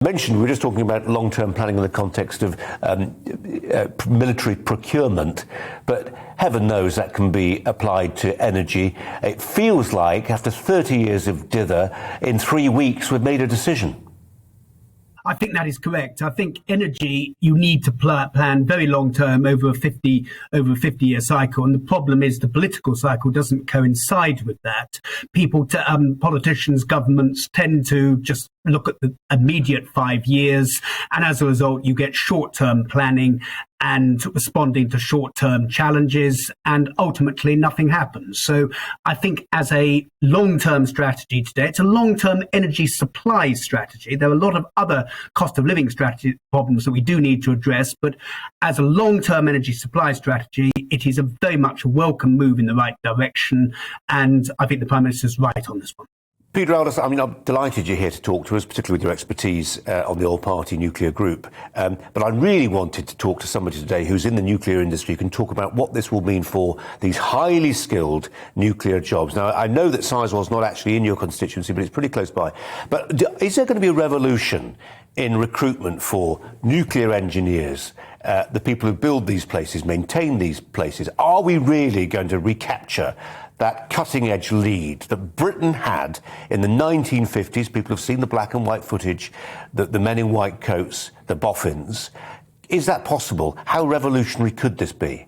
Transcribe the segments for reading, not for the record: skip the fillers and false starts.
Mentioned, we were just talking about long-term planning in the context of military procurement, but heaven knows that can be applied to energy. It feels like after 30 years of dither, in 3 weeks we've made a decision. I think that is correct. I think energy, you need to plan very long term over a 50-year cycle. And the problem is the political cycle doesn't coincide with that. Politicians, governments tend to just look at the immediate 5 years. And as a result, you get short-term planning and responding to short-term challenges, and ultimately nothing happens. So I think as a long-term strategy today, it's a long-term energy supply strategy. There are a lot of other cost of living strategy problems that we do need to address, but as a long-term energy supply strategy, it is a very much a welcome move in the right direction, and I think the Prime Minister's right on this one. Peter Aldous, I'm delighted you're here to talk to us, particularly with your expertise on the all-party nuclear group. But I really wanted to talk to somebody today who's in the nuclear industry, who can talk about what this will mean for these highly skilled nuclear jobs. Now, I know that Sizewell's not actually in your constituency, but it's pretty close by. But is there going to be a revolution in recruitment for nuclear engineers, the people who build these places, maintain these places? Are we really going to recapture that cutting-edge lead that Britain had in the 1950s? People have seen the black and white footage, the men in white coats, the boffins. Is that possible? How revolutionary could this be?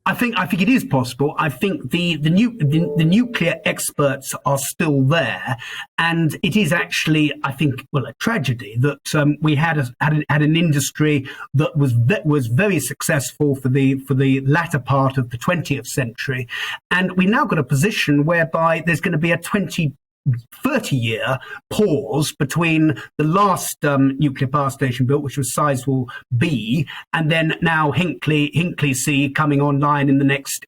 I think it is possible. I think the nuclear experts are still there, and it is actually, I think, a tragedy that we had an industry that was very successful for the latter part of the 20th century, and we now got a position whereby there's going to be a 30-year pause between the last nuclear power station built, which was Sizewell B, and then now Hinkley C coming online in the next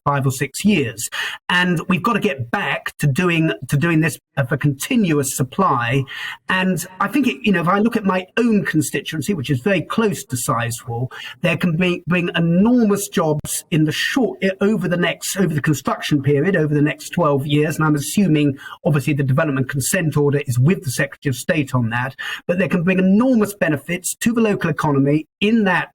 5 or 6 years. And we've got to get back to doing this of a continuous supply. And I think if I look at my own constituency, which is very close to Sizewell, there can bring enormous jobs in the over the construction period over the next 12 years, and I'm assuming obviously the development consent order is with the Secretary of State on that, but they can bring enormous benefits to the local economy in that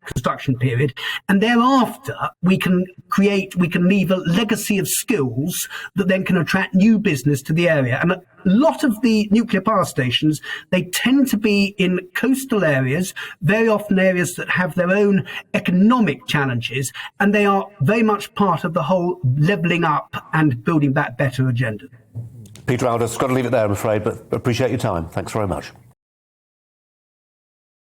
construction period, and thereafter we can leave a legacy of skills that then can attract new business to the area. And a lot of the nuclear power stations, they tend to be in coastal areas, very often areas that have their own economic challenges, and they are very much part of the whole levelling up and building back better agenda. Peter Aldous, got to leave it there, I'm afraid, but appreciate your time. Thanks very much.